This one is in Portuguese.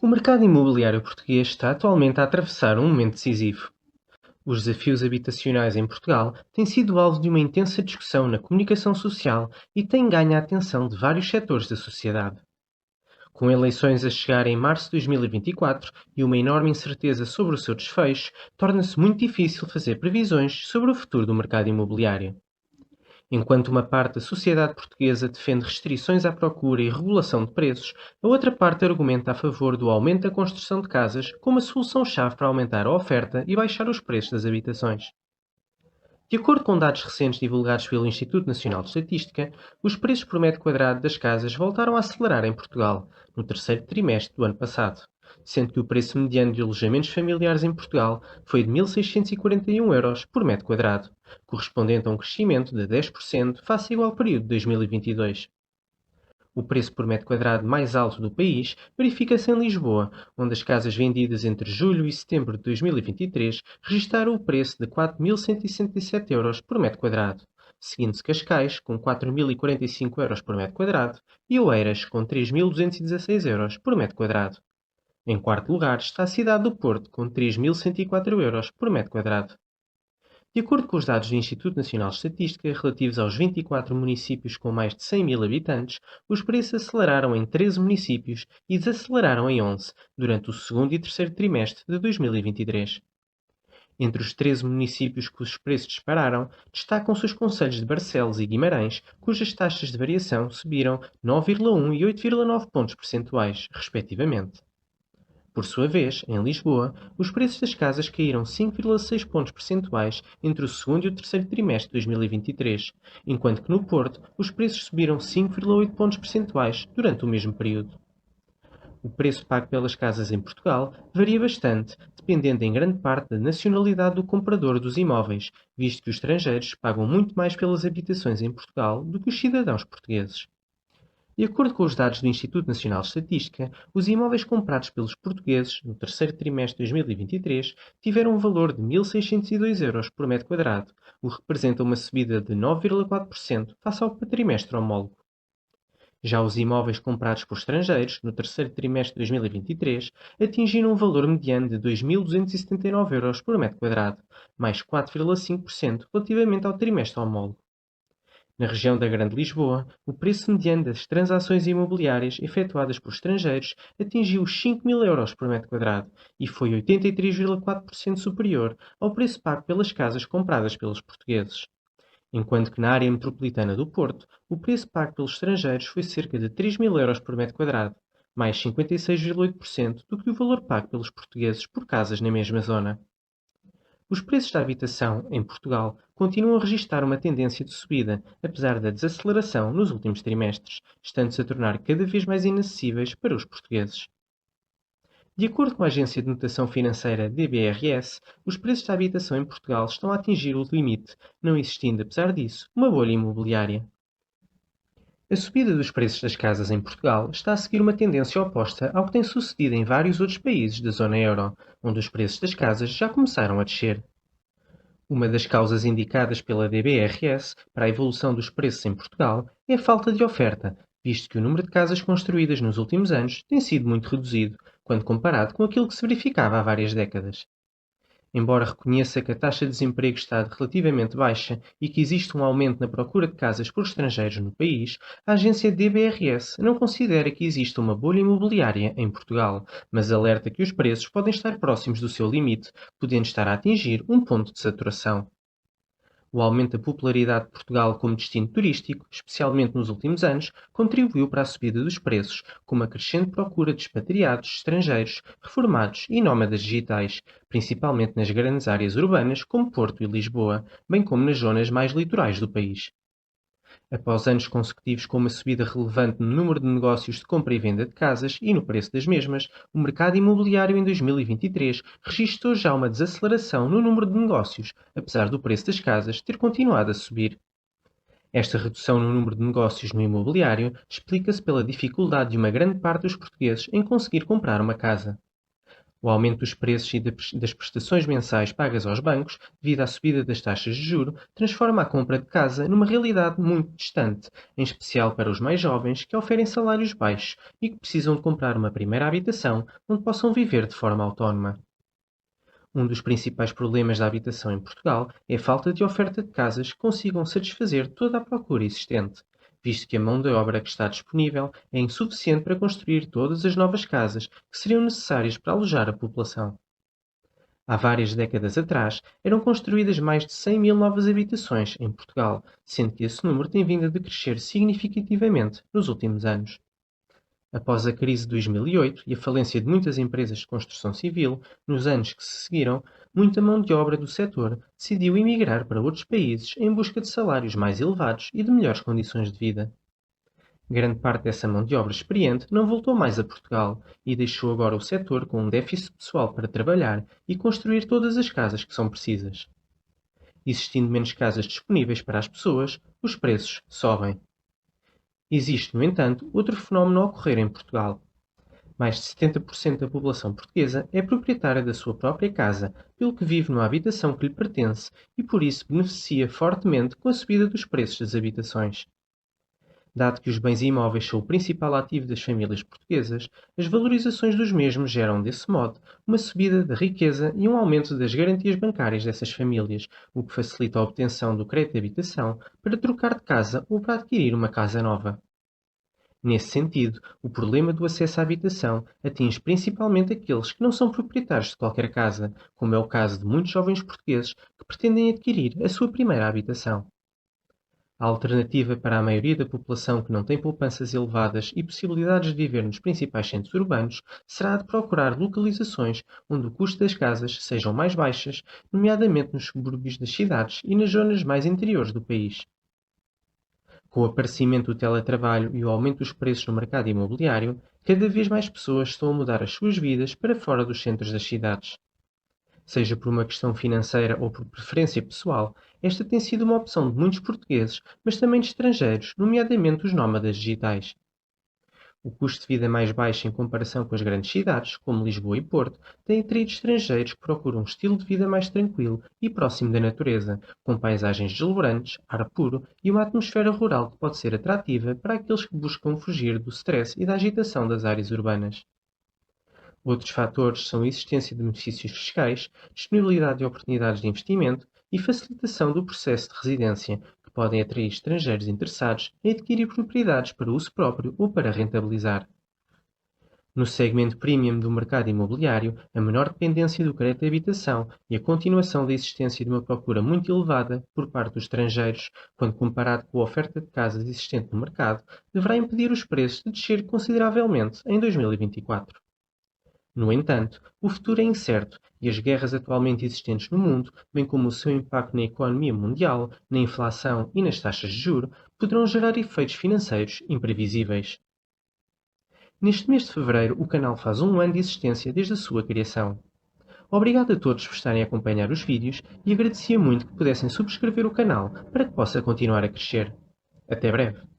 O mercado imobiliário português está atualmente a atravessar um momento decisivo. Os desafios habitacionais em Portugal têm sido alvo de uma intensa discussão na comunicação social e têm ganho a atenção de vários setores da sociedade. Com eleições a chegar em março de 2024 e uma enorme incerteza sobre o seu desfecho, torna-se muito difícil fazer previsões sobre o futuro do mercado imobiliário. Enquanto uma parte da sociedade portuguesa defende restrições à procura e regulação de preços, a outra parte argumenta a favor do aumento da construção de casas como a solução-chave para aumentar a oferta e baixar os preços das habitações. De acordo com dados recentes divulgados pelo Instituto Nacional de Estatística, os preços por metro quadrado das casas voltaram a acelerar em Portugal no terceiro trimestre do ano passado, sendo que o preço mediano de alojamentos familiares em Portugal foi de 1.641 € por metro quadrado, correspondente a um crescimento de 10% face ao igual período de 2022. O preço por metro quadrado mais alto do país verifica-se em Lisboa, onde as casas vendidas entre julho e setembro de 2023 registaram o preço de 4.167 € por metro quadrado, seguindo-se Cascais, com 4.045 € por metro quadrado, e Oeiras, com 3.216 € por metro quadrado. Em quarto lugar está a cidade do Porto, com 3.104 € por metro quadrado. De acordo com os dados do Instituto Nacional de Estatística relativos aos 24 municípios com mais de 100.000 habitantes, os preços aceleraram em 13 municípios e desaceleraram em 11 durante o segundo e terceiro trimestre de 2023. Entre os 13 municípios cujos preços dispararam, destacam-se os concelhos de Barcelos e Guimarães, cujas taxas de variação subiram 9,1 e 8,9 pontos percentuais, respectivamente. Por sua vez, em Lisboa, os preços das casas caíram 5,6 pontos percentuais entre o segundo e o terceiro trimestre de 2023, enquanto que no Porto os preços subiram 5,8 pontos percentuais durante o mesmo período. O preço pago pelas casas em Portugal varia bastante, dependendo em grande parte da nacionalidade do comprador dos imóveis, visto que os estrangeiros pagam muito mais pelas habitações em Portugal do que os cidadãos portugueses. De acordo com os dados do Instituto Nacional de Estatística, os imóveis comprados pelos portugueses no terceiro trimestre de 2023 tiveram um valor de 1.602 € por metro quadrado, o que representa uma subida de 9,4% face ao trimestre homólogo. Já os imóveis comprados por estrangeiros no terceiro trimestre de 2023 atingiram um valor mediano de 2.279 € por metro quadrado, mais 4,5% relativamente ao trimestre homólogo. Na região da Grande Lisboa, o preço mediano das transações imobiliárias efetuadas por estrangeiros atingiu os 5.000 € por metro quadrado e foi 83,4% superior ao preço pago pelas casas compradas pelos portugueses. Enquanto que na área metropolitana do Porto, o preço pago pelos estrangeiros foi cerca de 3.000 € por metro quadrado, mais 56,8% do que o valor pago pelos portugueses por casas na mesma zona. Os preços da habitação, em Portugal, continuam a registrar uma tendência de subida, apesar da desaceleração nos últimos trimestres, estando-se a tornar cada vez mais inacessíveis para os portugueses. De acordo com a agência de notação financeira DBRS, os preços da habitação em Portugal estão a atingir o limite, não existindo, apesar disso, uma bolha imobiliária. A subida dos preços das casas em Portugal está a seguir uma tendência oposta ao que tem sucedido em vários outros países da zona euro, onde os preços das casas já começaram a descer. Uma das causas indicadas pela DBRS para a evolução dos preços em Portugal é a falta de oferta, visto que o número de casas construídas nos últimos anos tem sido muito reduzido, quando comparado com aquilo que se verificava há várias décadas. Embora reconheça que a taxa de desemprego está relativamente baixa e que existe um aumento na procura de casas por estrangeiros no país, a agência DBRS não considera que exista uma bolha imobiliária em Portugal, mas alerta que os preços podem estar próximos do seu limite, podendo estar a atingir um ponto de saturação. O aumento da popularidade de Portugal como destino turístico, especialmente nos últimos anos, contribuiu para a subida dos preços, com uma crescente procura de expatriados estrangeiros, reformados e nómadas digitais, principalmente nas grandes áreas urbanas como Porto e Lisboa, bem como nas zonas mais litorais do país. Após anos consecutivos com uma subida relevante no número de negócios de compra e venda de casas e no preço das mesmas, o mercado imobiliário em 2023 registrou já uma desaceleração no número de negócios, apesar do preço das casas ter continuado a subir. Esta redução no número de negócios no imobiliário explica-se pela dificuldade de uma grande parte dos portugueses em conseguir comprar uma casa. O aumento dos preços e das prestações mensais pagas aos bancos, devido à subida das taxas de juro, transforma a compra de casa numa realidade muito distante, em especial para os mais jovens que oferem salários baixos e que precisam de comprar uma primeira habitação onde possam viver de forma autónoma. Um dos principais problemas da habitação em Portugal é a falta de oferta de casas que consigam satisfazer toda a procura existente, visto que a mão de obra que está disponível é insuficiente para construir todas as novas casas que seriam necessárias para alojar a população. Há várias décadas atrás, eram construídas mais de 100 mil novas habitações em Portugal, sendo que esse número tem vindo a decrescer significativamente nos últimos anos. Após a crise de 2008 e a falência de muitas empresas de construção civil, nos anos que se seguiram, muita mão de obra do setor decidiu emigrar para outros países em busca de salários mais elevados e de melhores condições de vida. Grande parte dessa mão de obra experiente não voltou mais a Portugal e deixou agora o setor com um déficit pessoal para trabalhar e construir todas as casas que são precisas. Existindo menos casas disponíveis para as pessoas, os preços sobem. Existe, no entanto, outro fenómeno a ocorrer em Portugal. Mais de 70% da população portuguesa é proprietária da sua própria casa, pelo que vive numa habitação que lhe pertence e por isso beneficia fortemente com a subida dos preços das habitações. Dado que os bens imóveis são o principal ativo das famílias portuguesas, as valorizações dos mesmos geram, desse modo, uma subida da riqueza e um aumento das garantias bancárias dessas famílias, o que facilita a obtenção do crédito de habitação para trocar de casa ou para adquirir uma casa nova. Nesse sentido, o problema do acesso à habitação atinge principalmente aqueles que não são proprietários de qualquer casa, como é o caso de muitos jovens portugueses que pretendem adquirir a sua primeira habitação. A alternativa para a maioria da população que não tem poupanças elevadas e possibilidades de viver nos principais centros urbanos será a de procurar localizações onde o custo das casas sejam mais baixas, nomeadamente nos subúrbios das cidades e nas zonas mais interiores do país. Com o aparecimento do teletrabalho e o aumento dos preços no mercado imobiliário, cada vez mais pessoas estão a mudar as suas vidas para fora dos centros das cidades. Seja por uma questão financeira ou por preferência pessoal, esta tem sido uma opção de muitos portugueses, mas também de estrangeiros, nomeadamente os nómadas digitais. O custo de vida mais baixo em comparação com as grandes cidades, como Lisboa e Porto, tem atraído estrangeiros que procuram um estilo de vida mais tranquilo e próximo da natureza, com paisagens deslumbrantes, ar puro e uma atmosfera rural que pode ser atrativa para aqueles que buscam fugir do stress e da agitação das áreas urbanas. Outros fatores são a existência de benefícios fiscais, disponibilidade de oportunidades de investimento e facilitação do processo de residência, que podem atrair estrangeiros interessados em adquirir propriedades para uso próprio ou para rentabilizar. No segmento premium do mercado imobiliário, a menor dependência do crédito de habitação e a continuação da existência de uma procura muito elevada por parte dos estrangeiros, quando comparado com a oferta de casas existente no mercado, deverá impedir os preços de descer consideravelmente em 2024. No entanto, o futuro é incerto e as guerras atualmente existentes no mundo, bem como o seu impacto na economia mundial, na inflação e nas taxas de juros, poderão gerar efeitos financeiros imprevisíveis. Neste mês de fevereiro, o canal faz um ano de existência desde a sua criação. Obrigado a todos por estarem a acompanhar os vídeos e agradecia muito que pudessem subscrever o canal para que possa continuar a crescer. Até breve!